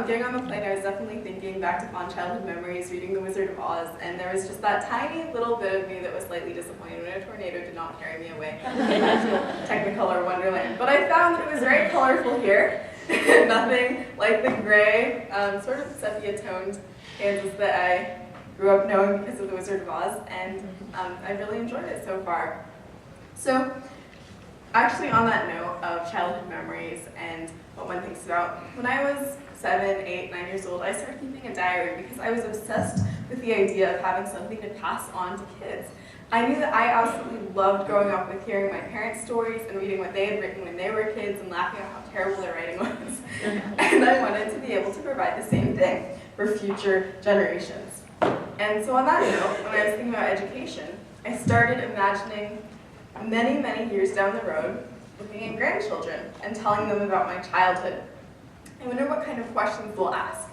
getting on the plane, I was definitely thinking back to fond childhood memories, reading The Wizard of Oz, and there was just that tiny little bit of me that was slightly disappointed when a tornado did not carry me away to Technicolor Wonderland. But I found that it was very colorful here. Nothing like the gray, sort of sepia-toned Kansas that I grew up knowing because of The Wizard of Oz, and I really enjoyed it so far. So, actually on that note of childhood memories and what one thinks about, when I was 7, 8, 9 years old, I started keeping a diary because I was obsessed with the idea of having something to pass on to kids. I knew that I absolutely loved growing up with hearing my parents' stories and reading what they had written when they were kids and laughing at how terrible their writing was. And I wanted to be able to provide the same thing for future generations. And so on that note, when I was thinking about education, I started imagining many, many years down the road, looking at grandchildren and telling them about my childhood. I wonder what kind of questions they'll ask.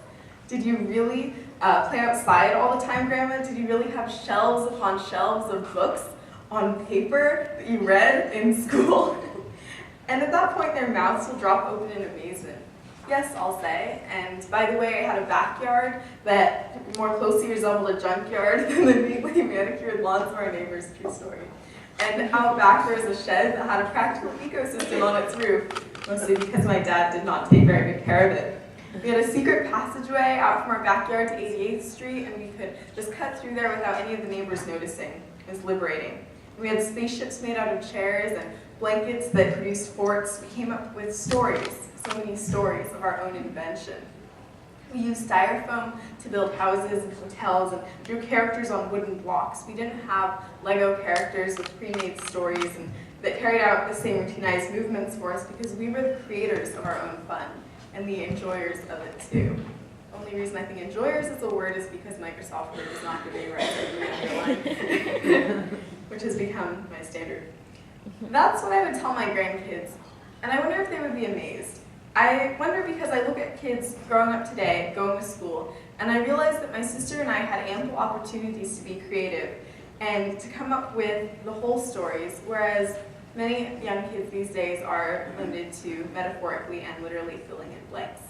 Did you really play outside all the time, Grandma? Did you really have shelves upon shelves of books on paper that you read in school? And at that point, their mouths will drop open in amazement. Yes, I'll say. And by the way, I had a backyard that more closely resembled a junkyard than the neatly manicured lawns of our neighbors. True story. And out back there was a shed that had a practical ecosystem on its roof, mostly because my dad did not take very good care of it. We had a secret passageway out from our backyard to 88th Street, and we could just cut through there without any of the neighbors noticing. It was liberating. We had spaceships made out of chairs and blankets that produced forts. We came up with stories, so many stories of our own invention. We used styrofoam to build houses and hotels and drew characters on wooden blocks. We didn't have Lego characters with pre-made stories and that carried out the same routinized movements for us because we were the creators of our own fun and the enjoyers of it too. The only reason I think enjoyers is a word is because Microsoft Word does not give me rights to underline, which has become my standard. That's what I would tell my grandkids, and I wonder if they would be amazed. I wonder because I look at kids growing up today, going to school, and I realize that my sister and I had ample opportunities to be creative and to come up with the whole stories, whereas many young kids these days are limited to metaphorically and literally filling in blanks.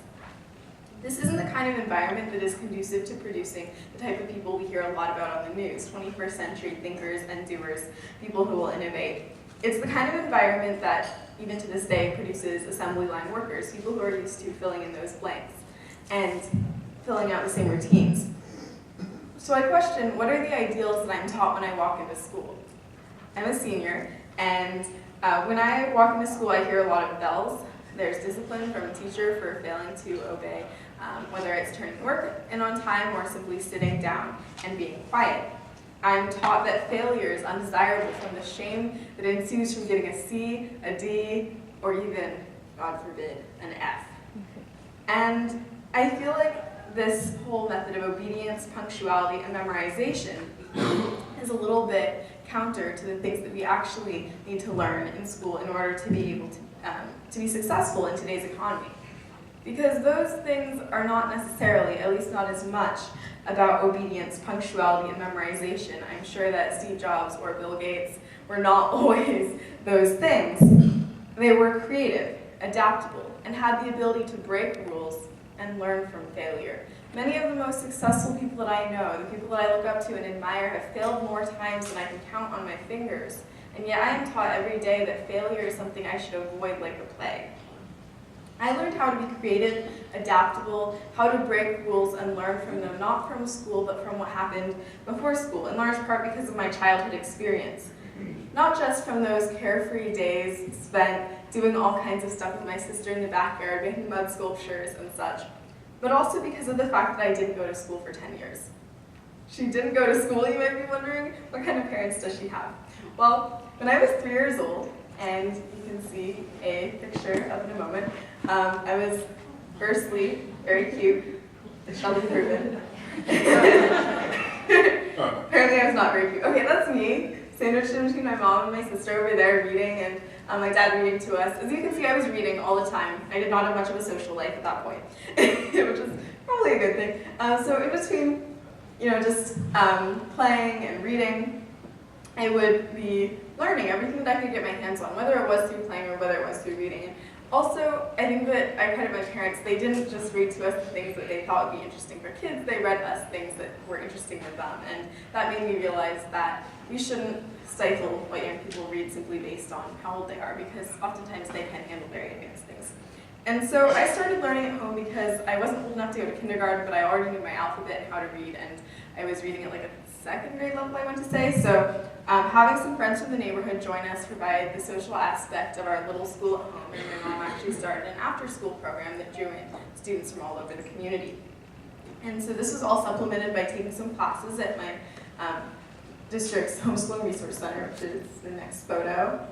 This isn't the kind of environment that is conducive to producing the type of people we hear a lot about on the news, 21st century thinkers and doers, people who will innovate. It's the kind of environment that, even to this day, produces assembly line workers, people who are used to filling in those blanks and filling out the same routines. So I question, what are the ideals that I'm taught when I walk into school? I'm a senior, and when I walk into school, I hear a lot of bells. There's discipline from a teacher for failing to obey, whether it's turning work in on time or simply sitting down and being quiet. I'm taught that failure is undesirable from the shame that ensues from getting a C, a D, or even, God forbid, an F. And I feel like this whole method of obedience, punctuality, and memorization is a little bit counter to the things that we actually need to learn in school in order to be able to be successful in today's economy. Because those things are not necessarily, at least not as much, about obedience, punctuality, and memorization. I'm sure that Steve Jobs or Bill Gates were not always those things. They were creative, adaptable, and had the ability to break rules and learn from failure. Many of the most successful people that I know, the people that I look up to and admire, have failed more times than I can count on my fingers. And yet I am taught every day that failure is something I should avoid like the plague. I learned how to be creative, adaptable, how to break rules and learn from them, not from school, but from what happened before school, in large part because of my childhood experience. Not just from those carefree days spent doing all kinds of stuff with my sister in the backyard, making mud sculptures and such, but also because of the fact that I didn't go to school for 10 years. She didn't go to school, you might be wondering, what kind of parents does she have? Well, when I was 3 years old, and you can see a picture of it in a moment, I was firstly very cute, Shelby Thurman. Apparently I was not very cute. Okay, that's me, sandwiched in between my mom and my sister over there reading, and my dad reading to us. As you can see, I was reading all the time. I did not have much of a social life at that point, which is probably a good thing. So in between, just playing and reading, I would be learning everything that I could get my hands on, whether it was through playing or whether it was through reading. Also, I think that I credit my parents. They didn't just read to us the things that they thought would be interesting for kids. They read us things that were interesting to them. And that made me realize that we shouldn't stifle what young people read simply based on how old they are, because oftentimes they can handle very advanced things. And so I started learning at home because I wasn't old enough to go to kindergarten, but I already knew my alphabet and how to read, and I was reading at like a second grade level, I want to say. So having some friends from the neighborhood join us provide the social aspect of our little school at home, and my mom actually started an after-school program that drew in students from all over the community. And so this was all supplemented by taking some classes at my district's homeschooling resource center, which is the next photo.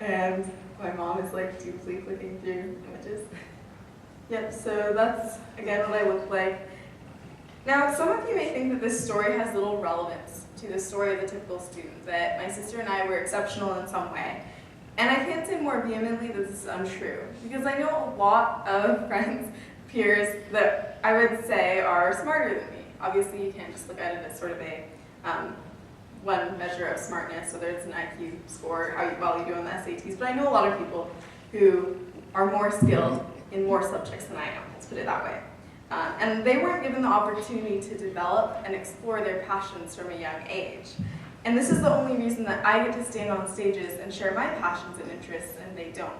And my mom is like deeply clicking through images. Yep, so that's again what I look like. Now, some of you may think that this story has little relevance to the story of the typical student, that my sister and I were exceptional in some way. And I can't say more vehemently that this is untrue, because I know a lot of friends, peers, that I would say are smarter than me. Obviously, you can't just look at it as sort of a one measure of smartness, whether it's an IQ score, how well you do on the SATs, but I know a lot of people who are more skilled in more subjects than I am, let's put it that way. And they weren't given the opportunity to develop and explore their passions from a young age. And this is the only reason that I get to stand on stages and share my passions and interests, and they don't.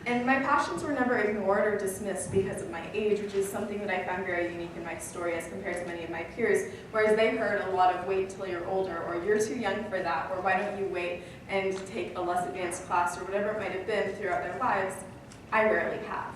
And my passions were never ignored or dismissed because of my age, which is something that I found very unique in my story as compared to many of my peers, whereas they heard a lot of wait till you're older, or you're too young for that, or why don't you wait and take a less advanced class, or whatever it might have been throughout their lives. I rarely have.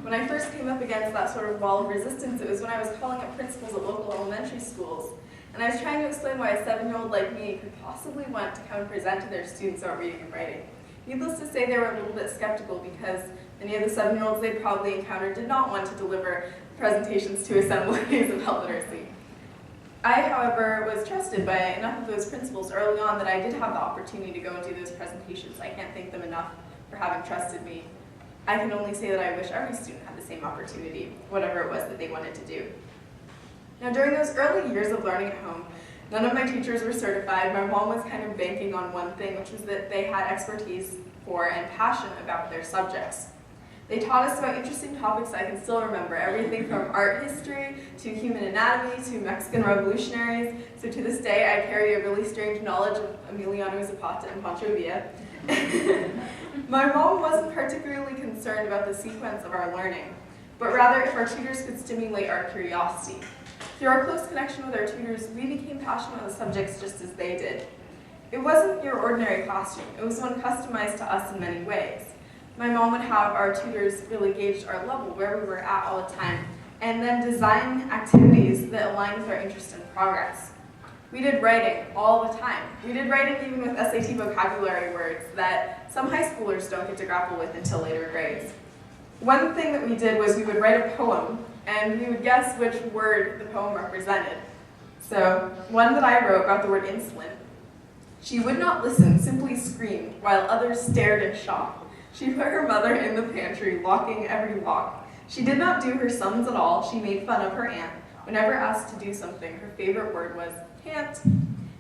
When I first came up against that sort of wall of resistance, it was when I was calling up principals at local elementary schools, and I was trying to explain why a 7-year-old like me could possibly want to come and present to their students about reading and writing. Needless to say, they were a little bit skeptical because many of the 7-year-olds they probably encountered did not want to deliver presentations to assemblies about literacy. I, however, was trusted by enough of those principals early on that I did have the opportunity to go and do those presentations. I can't thank them enough for having trusted me. I can only say that I wish every student had the same opportunity, whatever it was that they wanted to do. Now, during those early years of learning at home, none of my teachers were certified. My mom was kind of banking on one thing, which was that they had expertise for and passion about their subjects. They taught us about interesting topics I can still remember, everything from art history to human anatomy to Mexican revolutionaries. So to this day, I carry a really strange knowledge of Emiliano Zapata and Pancho Villa. My mom wasn't particularly concerned about the sequence of our learning, but rather if our tutors could stimulate our curiosity. Through our close connection with our tutors, we became passionate about the subjects just as they did. It wasn't your ordinary classroom. It was one customized to us in many ways. My mom would have our tutors really gauge our level, where we were at all the time, and then design activities that aligned with our interest and progress. We did writing all the time. We did writing even with SAT vocabulary words that some high schoolers don't get to grapple with until later grades. One thing that we did was we would write a poem, and we would guess which word the poem represented. So, one that I wrote about the word insulin. She would not listen, simply screamed, while others stared in shock. She put her mother in the pantry, locking every lock. She did not do her sums at all. She made fun of her aunt. Whenever asked to do something, her favorite word was can't.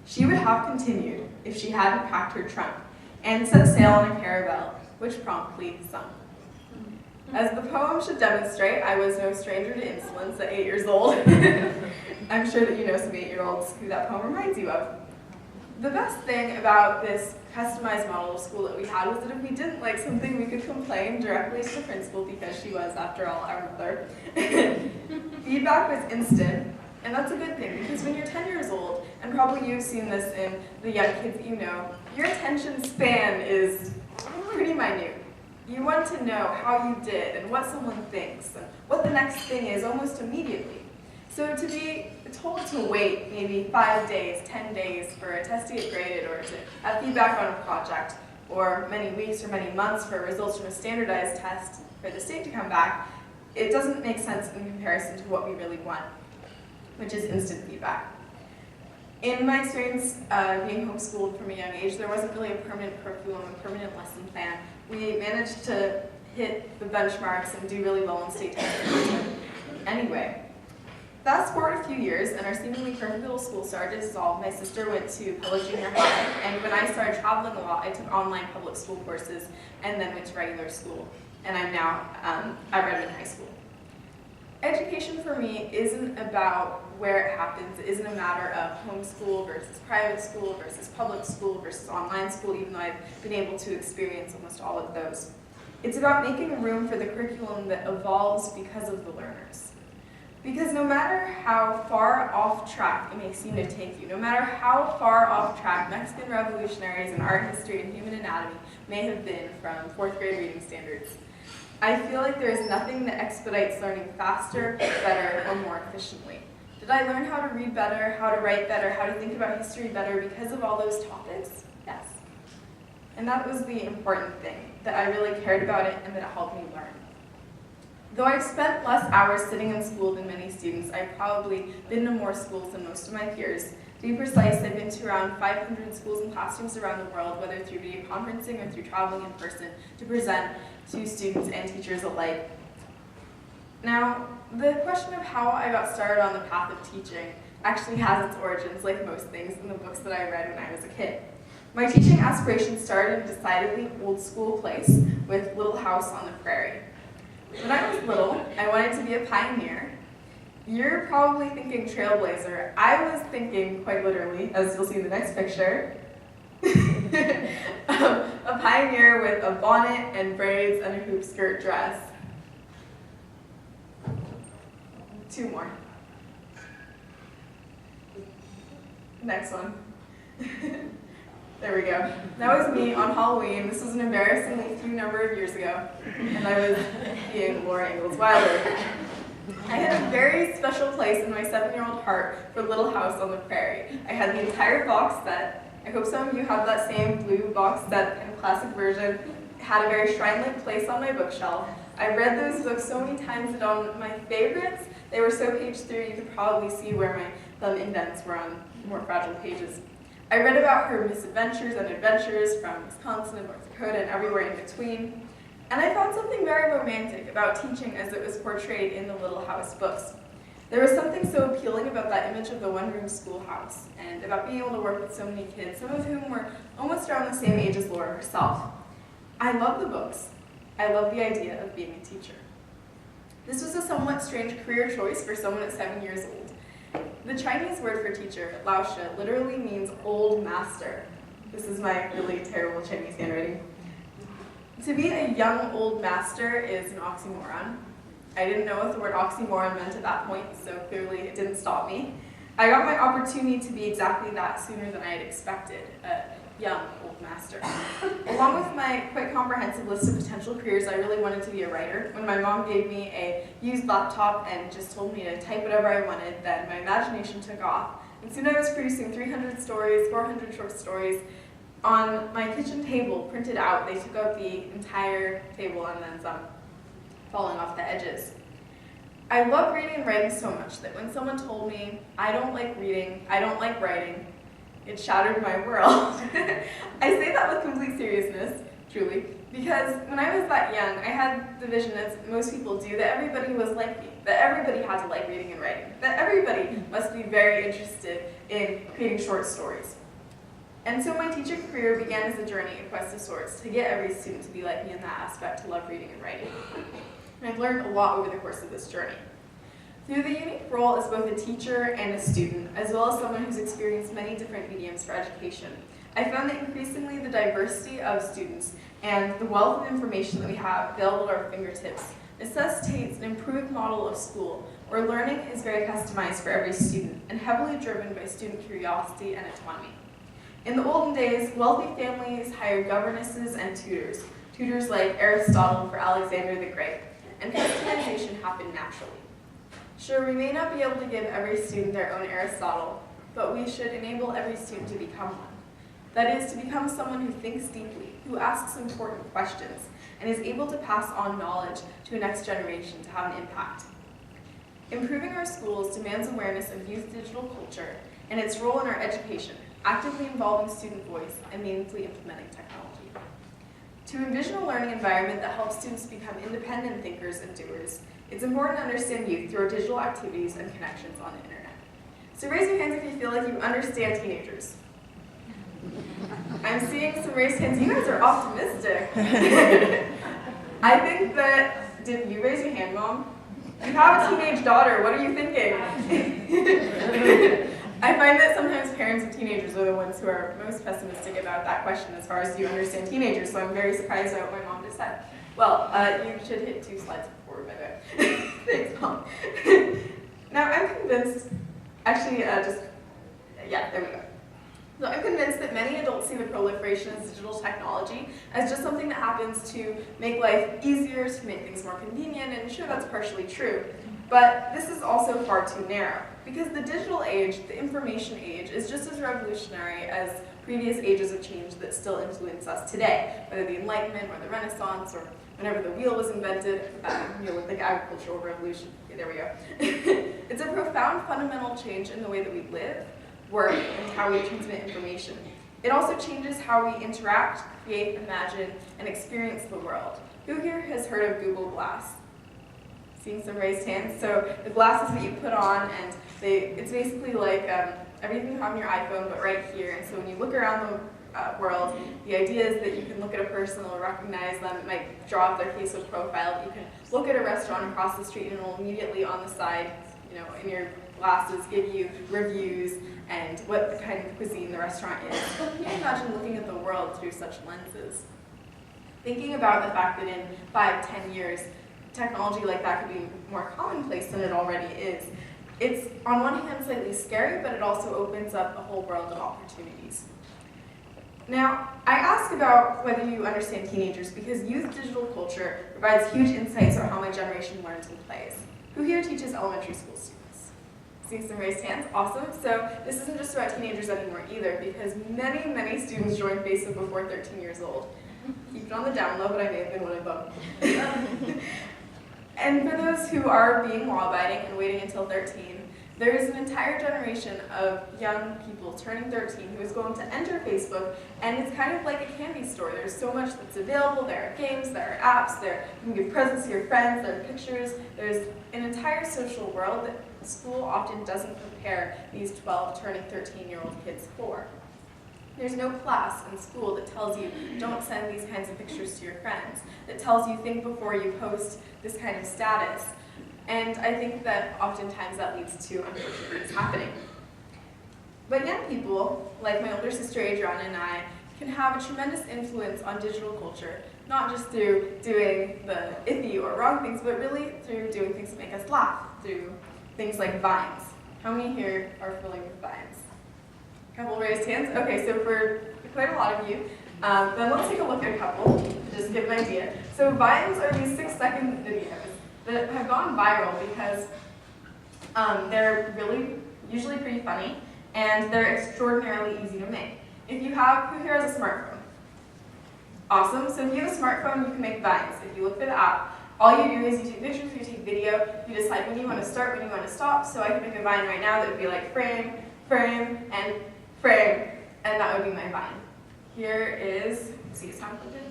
She would have continued if she hadn't packed her trunk and set sail on a caravel, which promptly sunk. As the poem should demonstrate, I was no stranger to insolence at 8 years old. I'm sure that you know some 8-year-olds who that poem reminds you of. The best thing about this customized model of school that we had was that if we didn't like something, we could complain directly to the principal because she was, after all, our mother. Feedback was instant, and that's a good thing because when you're 10 years old, and probably you've seen this in the young kids that you know, your attention span is pretty minute. You want to know how you did and what someone thinks and what the next thing is almost immediately. So to be told to wait maybe 5 days, 10 days for a test to get graded or to have feedback on a project, or many weeks or many months for results from a standardized test for the state to come back, it doesn't make sense in comparison to what we really want, which is instant feedback. In my experience being homeschooled from a young age, there wasn't really a permanent curriculum, a permanent lesson plan. We managed to hit the benchmarks and do really well in state tests anyway. Fast forward a few years, and our seemingly perfect little school started to dissolve. My sister went to public junior high, and when I started traveling a lot, I took online public school courses and then went to regular school. And I'm now at Redmond High School. Education for me isn't about where it happens. It isn't a matter of homeschool versus private school versus public school versus online school, even though I've been able to experience almost all of those. It's about making room for the curriculum that evolves because of the learners. Because no matter how far off track it may seem to take you, no matter how far off track Mexican revolutionaries and art history and human anatomy may have been from 4th grade reading standards, I feel like there is nothing that expedites learning faster, better, or more efficiently. Did I learn how to read better, how to write better, how to think about history better because of all those topics? Yes. And that was the important thing, that I really cared about it and that it helped me learn. Though I've spent less hours sitting in school than many students, I've probably been to more schools than most of my peers. To be precise, I've been to around 500 schools and classrooms around the world, whether through video conferencing or through traveling in person, to present to students and teachers alike. Now, the question of how I got started on the path of teaching actually has its origins, like most things, in the books that I read when I was a kid. My teaching aspirations started in a decidedly old school place with Little House on the Prairie. When I was little, I wanted to be a pioneer. You're probably thinking trailblazer. I was thinking, quite literally, as you'll see in the next picture, a pioneer with a bonnet and braids and a hoop skirt dress. 2 more. Next one. There we go. That was me on Halloween. This was an embarrassingly few number of years ago, and I was being Laura Ingalls Wilder. I had a very special place in my 7-year-old heart for Little House on the Prairie. I had the entire box set. I hope some of you have that same blue box set in classic version. It had a very shrine-like place on my bookshelf. I read those books so many times that on my favorites, they were so page-through you could probably see where my thumb indents were on more fragile pages. I read about her misadventures and adventures from Wisconsin and North Dakota and everywhere in between. And I found something very romantic about teaching as it was portrayed in the Little House books. There was something so appealing about that image of the one-room schoolhouse and about being able to work with so many kids, some of whom were almost around the same age as Laura herself. I love the books. I love the idea of being a teacher. This was a somewhat strange career choice for someone at 7 years old. The Chinese word for teacher, Laoshi, literally means old master. This is my really terrible Chinese handwriting. To be a young old master is an oxymoron. I didn't know what the word oxymoron meant at that point, so clearly it didn't stop me. I got my opportunity to be exactly that sooner than I had expected, a young old master. Along with my quite comprehensive list of potential careers, I really wanted to be a writer. When my mom gave me a used laptop and just told me to type whatever I wanted, then my imagination took off. And soon I was producing 300 stories, 400 short stories. On my kitchen table, printed out, they took out the entire table and then some, falling off the edges. I love reading and writing so much that when someone told me, I don't like reading, I don't like writing, it shattered my world. I say that with complete seriousness, truly, because when I was that young, I had the vision, as most people do, that everybody was like me, that everybody had to like reading and writing, that everybody must be very interested in creating short stories. And so my teaching career began as a journey, a quest of sorts, to get every student to be like me in that aspect, to love reading and writing. And I've learned a lot over the course of this journey. Through the unique role as both a teacher and a student, as well as someone who's experienced many different mediums for education, I found that increasingly the diversity of students and the wealth of information that we have available at our fingertips necessitates an improved model of school, where learning is very customized for every student and heavily driven by student curiosity and autonomy. In the olden days, wealthy families hired governesses and tutors, tutors like Aristotle for Alexander the Great, and customization happened naturally. Sure, we may not be able to give every student their own Aristotle, but we should enable every student to become one. That is, to become someone who thinks deeply, who asks important questions, and is able to pass on knowledge to a next generation to have an impact. Improving our schools demands awareness of youth digital culture and its role in our education, actively involving student voice, and meaningfully implementing technology. To envision a learning environment that helps students become independent thinkers and doers, it's important to understand youth through our digital activities and connections on the internet. So raise your hands if you feel like you understand teenagers. I'm seeing some raised hands. You guys are optimistic. I think that, did you raise your hand, Mom? You have a teenage daughter. What are you thinking? I find that sometimes parents of teenagers are the ones who are most pessimistic about that question as far as do you understand teenagers, so I'm very surprised at what my mom just said. Well, you should hit 2 slides forward, by the way. Thanks, Mom. Now, I'm convinced, actually, there we go. So I'm convinced that many adults see the proliferation of digital technology as just something that happens to make life easier, to make things more convenient, and sure, that's partially true. But this is also far too narrow, because the digital age, the information age, is just as revolutionary as previous ages of change that still influence us today, whether the Enlightenment or the Renaissance or whenever the wheel was invented, Neolithic agricultural revolution. Okay, there we go. It's a profound fundamental change in the way that we live, work, and how we transmit information. It also changes how we interact, create, imagine, and experience the world. Who here has heard of Google Glass? Seeing some raised hands. So the glasses that you put on, and it's basically like everything you have on your iPhone, but right here. And so when you look around the world, the idea is that you can look at a person, it'll recognize them, it might draw up their Facebook profile. You can look at a restaurant across the street, and it'll immediately on the side, in your glasses, give you reviews and what the kind of cuisine the restaurant is. Can you imagine looking at the world through such lenses? Thinking about the fact that in 5-10 years, technology like that could be more commonplace than it already is. It's, on one hand, slightly scary, but it also opens up a whole world of opportunities. Now, I ask about whether you understand teenagers because youth digital culture provides huge insights on how my generation learns and plays. Who here teaches elementary school students? Seeing some raised hands, awesome. So this isn't just about teenagers anymore either, because many, many students joined Facebook before 13 years old. Keep it on the down low, but I may have been one of them. And for those who are being law-abiding and waiting until 13, there is an entire generation of young people turning 13 who is going to enter Facebook, and it's kind of like a candy store. There's so much that's available. There are games, there are apps, you can give presents to your friends, there are pictures. There's an entire social world that school often doesn't prepare these 12 turning 13-year-old kids for. There's no class in school that tells you don't send these kinds of pictures to your friends, that tells you think before you post this kind of status. And I think that oftentimes that leads to unfortunate things happening. But young people, like my older sister Adriana and I, can have a tremendous influence on digital culture, not just through doing the iffy or wrong things, but really through doing things that make us laugh, through things like Vines. How many here are familiar with Vines? A couple raised hands? Okay, so for quite a lot of you, then let's take a look at a couple to just give an idea. So Vines are these 6-second videos that have gone viral because they're really usually pretty funny and they're extraordinarily easy to make. If you have, who here has a smartphone? Awesome, so if you have a smartphone, you can make Vines. If you look for the app, all you do is you take pictures, you take video, you decide when you want to start, when you want to stop. So I can make a Vine right now that would be like frame, frame, and frame, and that would be my Vine. Here is, see it's time for this.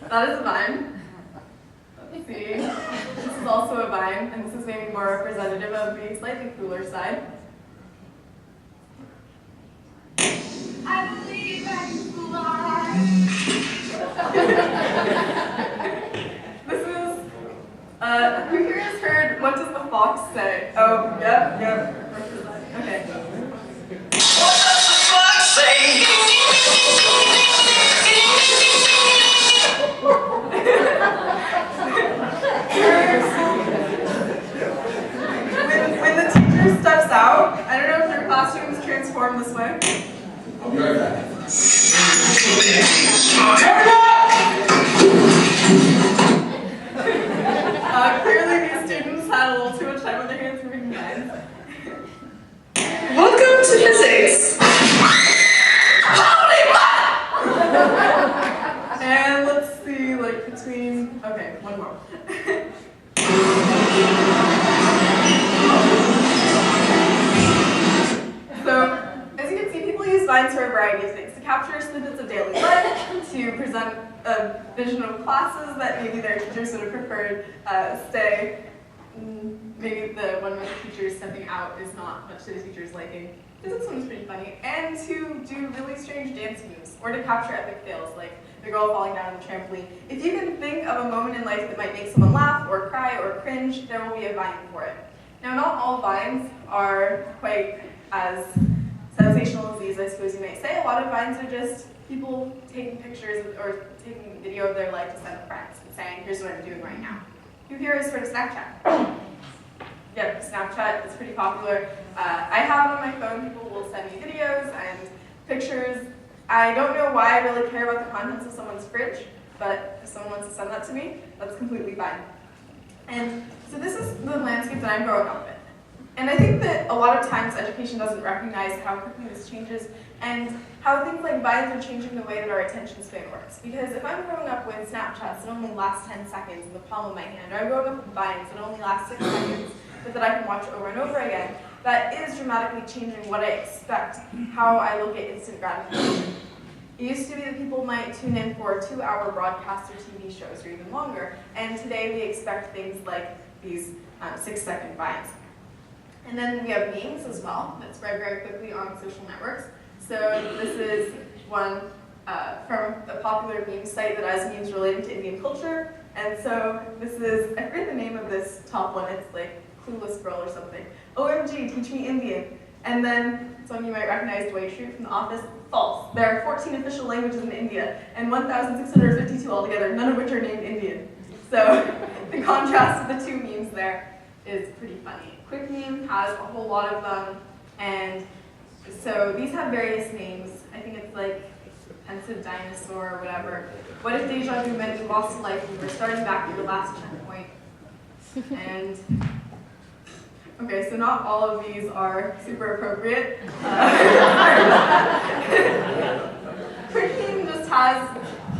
That is a Vine. Let's see. This is also a Vine, and this is maybe more representative of the slightly cooler side. I believe I can fly. This is, who here has heard, what does the fox say? Oh, yep. Okay. What does the fox say? When the teacher steps out, I don't know if your classroom is transformed this way. I'll be right back. Clearly these students had a little too much time on their hands for reading Vines. Welcome to physics. Holy And let's see, like between, okay, one more. Vines for a variety of things, to capture snippets of daily life, to present a vision of classes that maybe their teachers would have preferred stay. Maybe the one where the teacher is stepping out is not much to the teacher's liking. This one's pretty funny. And to do really strange dance moves, or to capture epic fails, like the girl falling down on the trampoline. If you can think of a moment in life that might make someone laugh, or cry, or cringe, there will be a Vine for it. Now, not all Vines are quite as sensational as these, I suppose you might say. A lot of Vines are just people taking pictures or taking video of their life to send to friends and saying, here's what I'm doing right now. Who here has heard of Snapchat? Yep, Snapchat is pretty popular. I have it on my phone. People will send me videos and pictures. I don't know why I really care about the contents of someone's fridge, but if someone wants to send that to me, that's completely fine. And so this is the landscape that I'm growing up in. And I think that a lot of times education doesn't recognize how quickly this changes and how things like Vines are changing the way that our attention span works. Because if I'm growing up with Snapchats that only last 10 seconds in the palm of my hand, or I'm growing up with Vines that only last 6 seconds, but that I can watch over and over again, that is dramatically changing what I expect, how I look at instant gratification. It used to be that people might tune in for 2-hour broadcasts or TV shows or even longer, and today we expect things like these 6-second Vines. And then we have memes as well that spread very quickly on social networks. So this is one from a popular meme site that has memes related to Indian culture. And so this is, I forget the name of this top one, it's like Clueless Girl or something. OMG, teach me Indian. And then some you might recognize Dwight Schrute from The Office. False. There are 14 official languages in India and 1,652 altogether, none of which are named Indian. So the contrast of the two memes there is pretty funny. Quick Meme has a whole lot of them, and so these have various names. I think it's like Pensive Dinosaur or whatever. What if deja vu meant you lost a life and you were starting back at your last checkpoint? And okay, so not all of these are super appropriate. Quick Meme just has,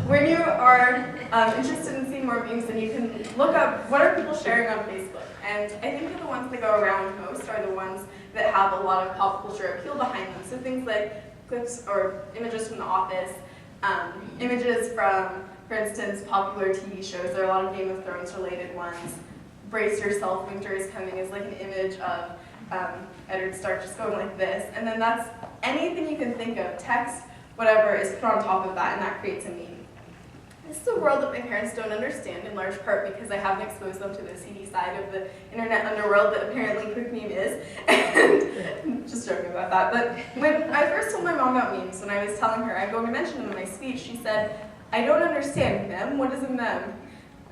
when you are interested in seeing more memes, then you can look up what are people sharing on Facebook. And I think that the ones that go around most are the ones that have a lot of pop culture appeal behind them. So things like clips or images from The Office, images from, for instance, popular TV shows. There are a lot of Game of Thrones related ones. Brace yourself, winter is coming is like an image of Eddard Stark just going like this. And then that's anything you can think of, text, whatever, is put on top of that, and that creates a meme. This is a world that my parents don't understand, in large part because I haven't exposed them to the seedy side of the internet underworld that apparently Quick Meme is. And just joking about that. But when I first told my mom about memes, when I was telling her I'm going to mention them in my speech, she said, I don't understand mem, what is a mem?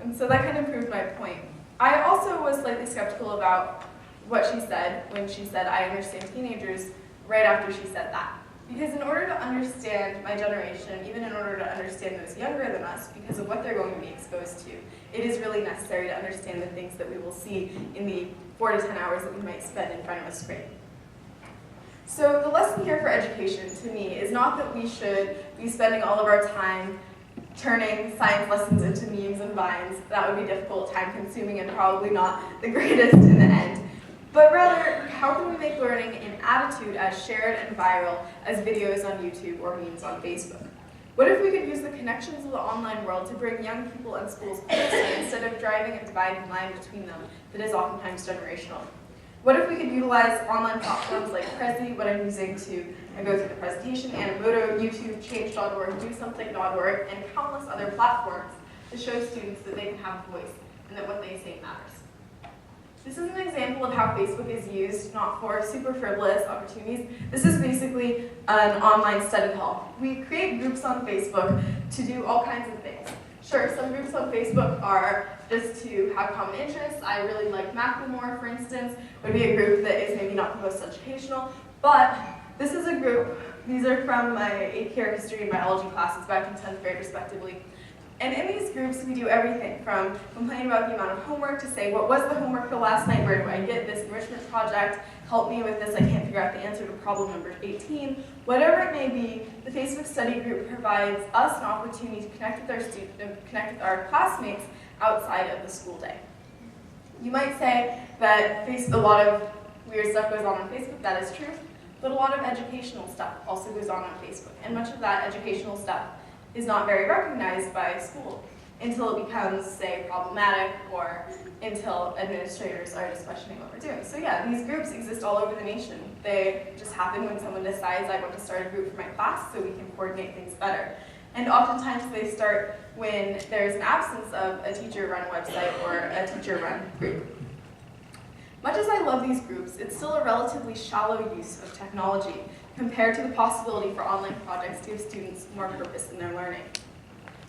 And so that kind of proved my point. I also was slightly skeptical about what she said when she said I understand teenagers right after she said that. Because in order to understand my generation, even in order to understand those younger than us, because of what they're going to be exposed to, it is really necessary to understand the things that we will see in the 4 to 10 hours that we might spend in front of a screen. So the lesson here for education, to me, is not that we should be spending all of our time turning science lessons into memes and Vines. That would be difficult, time-consuming, and probably not the greatest in the end. But rather, how can we make learning an attitude as shared and viral as videos on YouTube or memes on Facebook? What if we could use the connections of the online world to bring young people and schools closer instead of driving a dividing line between them that is oftentimes generational? What if we could utilize online platforms like Prezi, what I'm using to go through the presentation, Animoto, YouTube, Change.org, DoSomething.org, and countless other platforms to show students that they can have a voice and that what they say matters. This is an example of how Facebook is used, not for super frivolous opportunities. This is basically an online study hall. We create groups on Facebook to do all kinds of things. Sure, some groups on Facebook are just to have common interests. I really like Macklemore, for instance, would be a group that is maybe not the most educational, but this is a group, these are from my AP Art History and Biology classes back in 10th grade, respectively. And in these groups, we do everything from complaining about the amount of homework to say, what was the homework for last night? Where do I get this enrichment project? Help me with this. I can't figure out the answer to problem number 18. Whatever it may be, the Facebook study group provides us an opportunity to connect with our classmates outside of the school day. You might say that a lot of weird stuff goes on Facebook. That is true. But a lot of educational stuff also goes on Facebook, and much of that educational stuff is not very recognized by school until it becomes, say, problematic, or until administrators are just questioning what we're doing. So yeah, these groups exist all over the nation. They just happen when someone decides, I want to start a group for my class so we can coordinate things better. And oftentimes they start when there's an absence of a teacher-run website or a teacher-run group. Much as I love these groups, it's still a relatively shallow use of technology compared to the possibility for online projects to give students more purpose in their learning.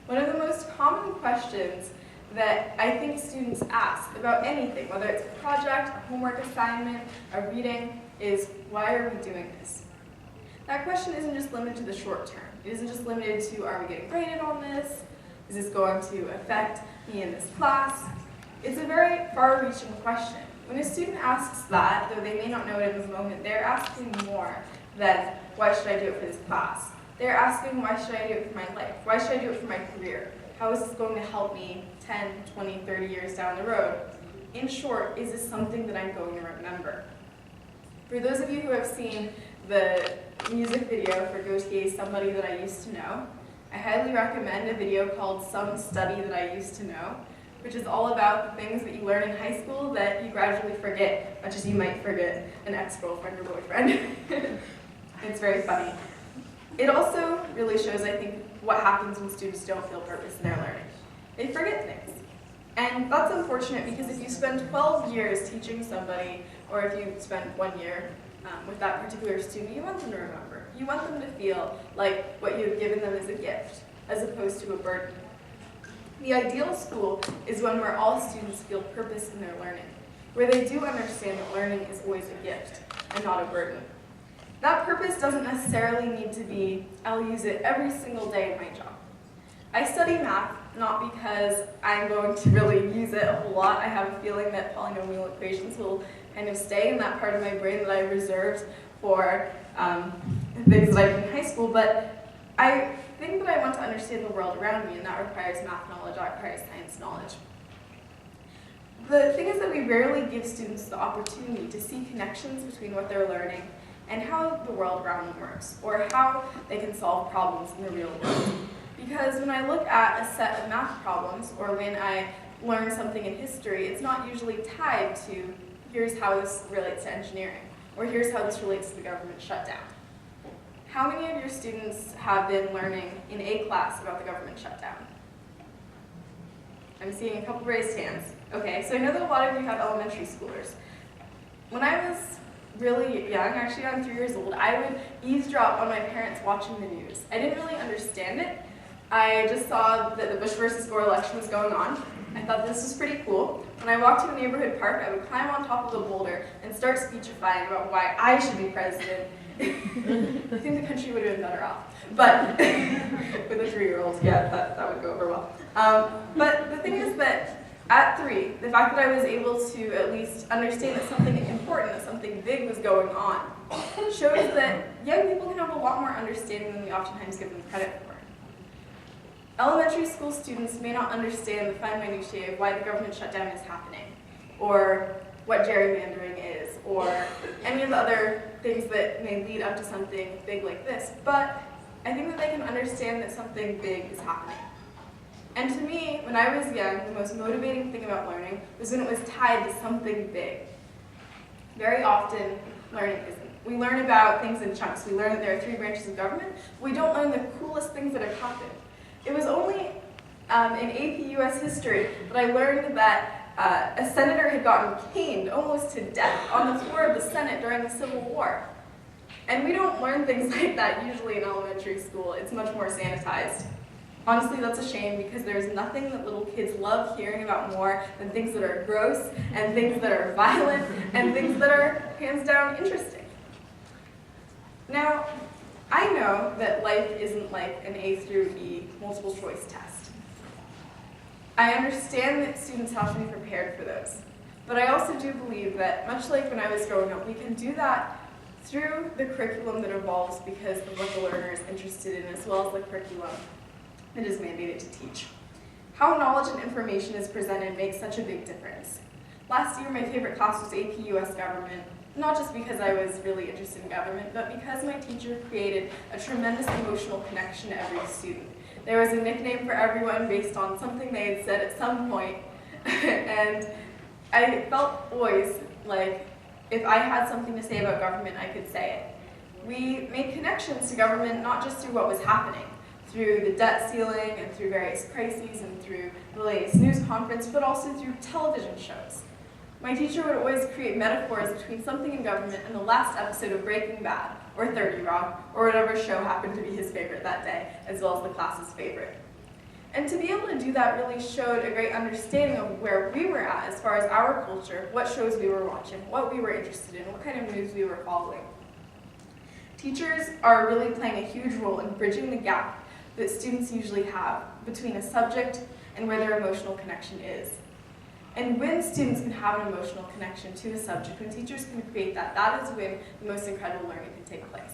One of the most common questions that I think students ask about anything, whether it's a project, a homework assignment, a reading, is why are we doing this? That question isn't just limited to the short term. It isn't just limited to, are we getting graded on this? Is this going to affect me in this class? It's a very far-reaching question. When a student asks that, though they may not know it in the moment, they're asking more than, why should I do it for this class? They're asking, why should I do it for my life? Why should I do it for my career? How is this going to help me 10, 20, 30 years down the road? In short, is this something that I'm going to remember? For those of you who have seen the music video for Gautier's Somebody That I Used to Know, I highly recommend a video called Some Study That I Used to Know, which is all about the things that you learn in high school that you gradually forget, much as you might forget an ex-girlfriend or boyfriend. It's very funny. It also really shows, I think, what happens when students don't feel purpose in their learning. They forget things. And that's unfortunate because if you spend 12 years teaching somebody, or if you spend 1 year with that particular student, you want them to remember. You want them to feel like what you've given them is a gift, as opposed to a burden. The ideal school is one where all students feel purpose in their learning, where they do understand that learning is always a gift and not a burden. That purpose doesn't necessarily need to be, I'll use it every single day in my job. I study math not because I'm going to really use it a whole lot. I have a feeling that polynomial equations will kind of stay in that part of my brain that I reserved for things that I did in high school, but I think that I want to understand the world around me, and that requires math knowledge, that requires science knowledge. The thing is that we rarely give students the opportunity to see connections between what they're learning and how the world around them works, or how they can solve problems in the real world. Because when I look at a set of math problems, or when I learn something in history, it's not usually tied to, here's how this relates to engineering, or here's how this relates to the government shutdown. How many of your students have been learning in a class about the government shutdown? I'm seeing a couple raised hands. Okay, so I know that a lot of you have elementary schoolers. When I was really young, actually I'm 3 years old, I would eavesdrop on my parents watching the news. I didn't really understand it. I just saw that the Bush versus Gore election was going on. I thought this was pretty cool. When I walked to a neighborhood park, I would climb on top of a boulder and start speechifying about why I should be president. I think the country would have been better off. But with a 3-year-old, yeah, that would go over well. But the thing is that at 3, the fact that I was able to at least understand that something important, that something big was going on, shows that young people can have a lot more understanding than we oftentimes give them credit for. Elementary school students may not understand the fine minutiae of why the government shutdown is happening, or what gerrymandering is, or any of the other things that may lead up to something big like this, but I think that they can understand that something big is happening. And to me, when I was young, the most motivating thing about learning was when it was tied to something big. Very often, learning isn't. We learn about things in chunks. We learn that there are 3 branches of government. We don't learn the coolest things that have happened. It was only in AP US history that I learned that a senator had gotten caned almost to death on the floor of the Senate during the Civil War. And we don't learn things like that usually in elementary school. It's much more sanitized. Honestly, that's a shame because there's nothing that little kids love hearing about more than things that are gross and things that are violent and things that are hands down interesting. Now, I know that life isn't like an A through E multiple choice test. I understand that students have to be prepared for those. But I also do believe that, much like when I was growing up, we can do that through the curriculum that evolves because of what the learner is interested in, as well as the curriculum that is mandated to teach. How knowledge and information is presented makes such a big difference. Last year, my favorite class was AP US Government, not just because I was really interested in government, but because my teacher created a tremendous emotional connection to every student. There was a nickname for everyone based on something they had said at some point, and I felt always like if I had something to say about government, I could say it. We made connections to government not just through what was happening, through the debt ceiling and through various crises and through the latest news conference, but also through television shows. My teacher would always create metaphors between something in government and the last episode of Breaking Bad, or 30 Rock, or whatever show happened to be his favorite that day, as well as the class's favorite. And to be able to do that really showed a great understanding of where we were at as far as our culture, what shows we were watching, what we were interested in, what kind of news we were following. Teachers are really playing a huge role in bridging the gap that students usually have between a subject and where their emotional connection is. And when students can have an emotional connection to a subject, when teachers can create that, that is when the most incredible learning can take place.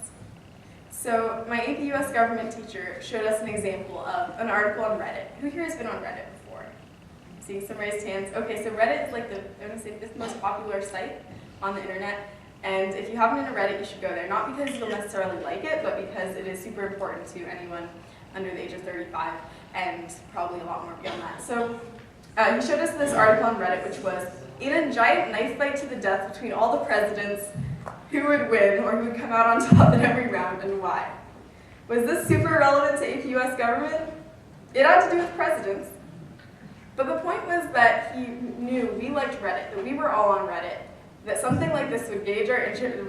So my AP US government teacher showed us an example of an article on Reddit. Who here has been on Reddit before? I'm seeing some raised hands. Okay, so Reddit is like the, I'm going to say, fifth most popular site on the internet. And if you haven't been to Reddit, you should go there. Not because you'll necessarily like it, but because it is super important to anyone under the age of 35, and probably a lot more beyond that. So he showed us this article on Reddit, which was, in a giant knife fight to the death between all the presidents, who would win or who would come out on top in every round and why? Was this super relevant to AP US government? It had to do with presidents. But the point was that he knew we liked Reddit, that we were all on Reddit, that something like this would gauge our interest, would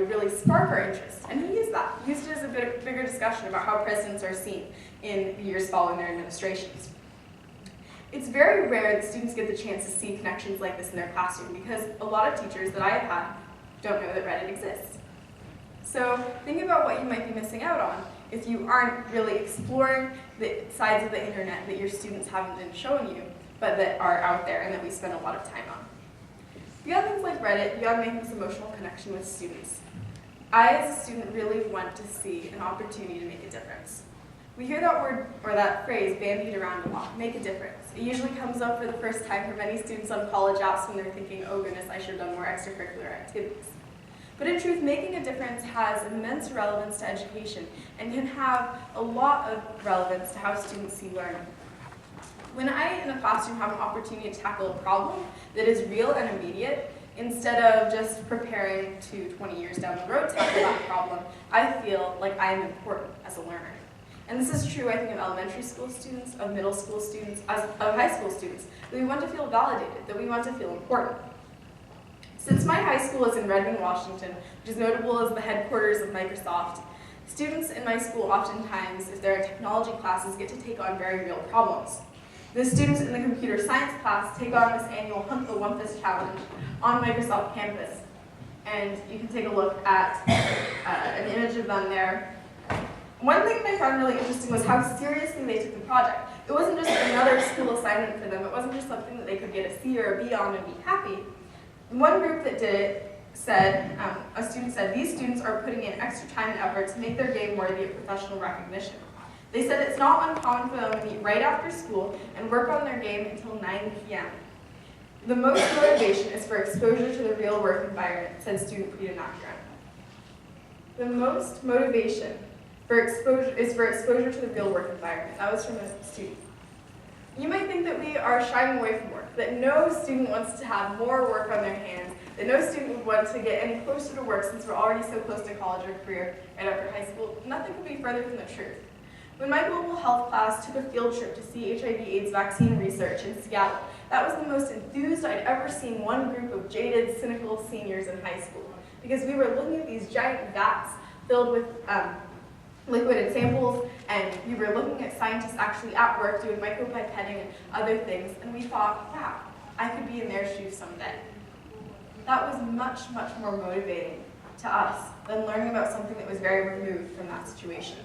really spark our interest. And he used that. He used it as a bigger discussion about how presidents are seen in the years following their administrations. It's very rare that students get the chance to see connections like this in their classroom because a lot of teachers that I have had don't know that Reddit exists. So think about what you might be missing out on if you aren't really exploring the sides of the internet that your students haven't been showing you, but that are out there and that we spend a lot of time on. Beyond things like Reddit, beyond making this emotional connection with students, I as a student really want to see an opportunity to make a difference. We hear that word, or that phrase, bandied around a lot, make a difference. It usually comes up for the first time for many students on college apps when they're thinking, oh goodness, I should have done more extracurricular activities. But in truth, making a difference has immense relevance to education and can have a lot of relevance to how students see learning. When I, in a classroom, have an opportunity to tackle a problem that is real and immediate, instead of just preparing to 20 years down the road to tackle that problem, I feel like I am important as a learner. And this is true, I think, of elementary school students, of middle school students, of high school students, that we want to feel validated, that we want to feel important. Since my high school is in Redmond, Washington, which is notable as the headquarters of Microsoft, students in my school oftentimes, if there are technology classes, get to take on very real problems. The students in the computer science class take on this annual Hunt the Wumpus challenge on Microsoft campus. And you can take a look at an image of them there. One thing that I found really interesting was how seriously they took the project. It wasn't just another school assignment for them. It wasn't just something that they could get a C or a B on and be happy. One group that did it said, a student said, these students are putting in extra time and effort to make their game worthy of professional recognition. They said it's not uncommon for them to meet right after school and work on their game until 9 p.m. The most motivation is for exposure to the real work environment, said student Prita Nakaran. The most motivation is for exposure to the real work environment. That was from a student. You might think that we are shying away from work, that no student wants to have more work on their hands, that no student would want to get any closer to work since we're already so close to college or career right after high school. Nothing could be further from the truth. When my global health class took a field trip to see HIV/AIDS vaccine research in Seattle, that was the most enthused I'd ever seen one group of jaded, cynical seniors in high school, because we were looking at these giant vats filled with liquid and samples, and we were looking at scientists actually at work doing micropipetting and other things, and we thought, wow, I could be in their shoes someday. That was much, much more motivating to us than learning about something that was very removed from that situation.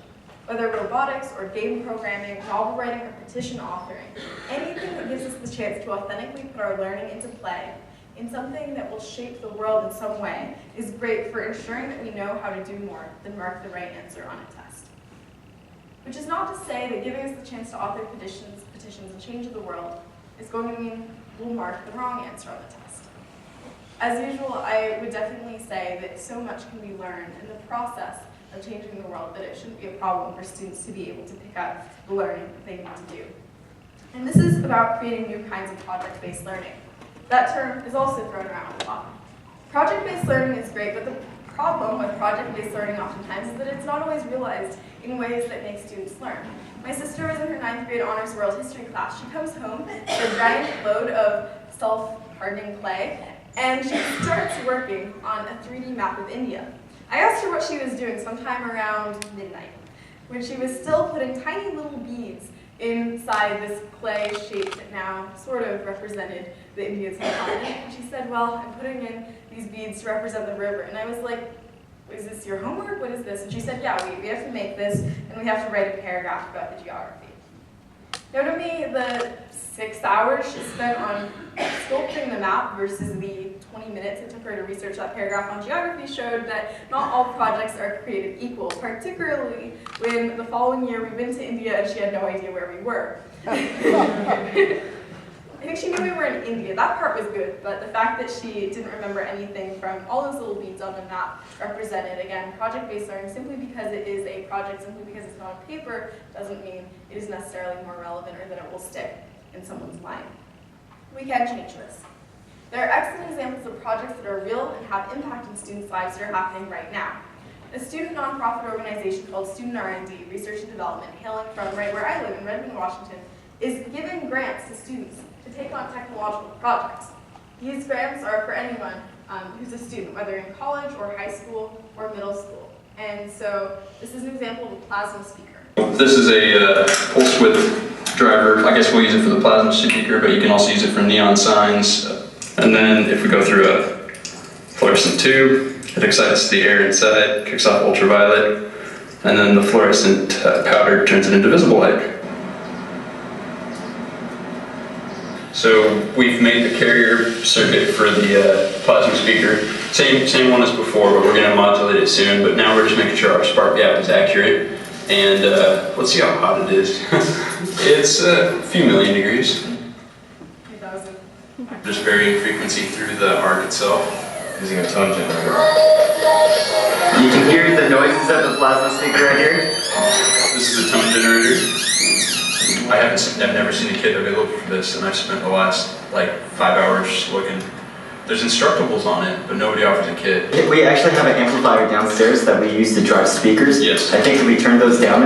Whether robotics or game programming, novel writing or petition authoring, anything that gives us the chance to authentically put our learning into play in something that will shape the world in some way is great for ensuring that we know how to do more than mark the right answer on a test. Which is not to say that giving us the chance to author petitions and change the world is going to mean we'll mark the wrong answer on the test. As usual, I would definitely say that so much can be learned in the process of changing the world that it shouldn't be a problem for students to be able to pick up the learning that they need to do. And this is about creating new kinds of project-based learning. That term is also thrown around a lot. Project-based learning is great, but the problem with project-based learning oftentimes is that it's not always realized in ways that make students learn. My sister was in her 9th grade honors world history class. She comes home with a giant load of self-hardening clay, and she starts working on a 3D map of India. I asked her what she was doing sometime around midnight, when she was still putting tiny little beads inside this clay shape that now sort of represented the Indian subcontinent. And she said, well, I'm putting in these beads to represent the river. And I was like, is this your homework? What is this? And she said, yeah, we have to make this, and we have to write a paragraph about the geography. Now to me, the 6 hours she spent on sculpting the map versus the 20 minutes it took her to research that paragraph on geography showed that not all projects are created equal, particularly when the following year we went to India and she had no idea where we were. I think she knew we were in India. That part was good, but the fact that she didn't remember anything from all those little beads on the map represented, again, project-based learning. Simply because it is a project, simply because it's not on paper, doesn't mean it is necessarily more relevant or that it will stick in someone's mind. We can change this. There are excellent examples of projects that are real and have impact in students' lives that are happening right now. A student nonprofit organization called Student R&D, Research and Development, hailing from right where I live in Redmond, Washington, is giving grants to students to take on technological projects. These grants are for anyone who's a student, whether in college or high school or middle school. And so this is an example of a plasma speaker. This is a pulse width driver. I guess we'll use it for the plasma speaker, but you can also use it for neon signs. And then if we go through a fluorescent tube, it excites the air inside, kicks off ultraviolet, and then the fluorescent powder turns it into visible light. So we've made the carrier circuit for the plasma speaker. Same one as before, but we're going to modulate it soon. But now we're just making sure our spark gap is accurate. And let's see how hot it is. It's a few million degrees. 2000. Just varying frequency through the arc itself. Using a tone generator. You can hear the noises of the plasma speaker right here. This is a tone generator. I've never seen a kid that would look for this, and I've spent the last like 5 hours looking. There's instructables on it, but nobody offers a kit. We actually have an amplifier downstairs that we use to drive speakers. Yes. I think if we turn those down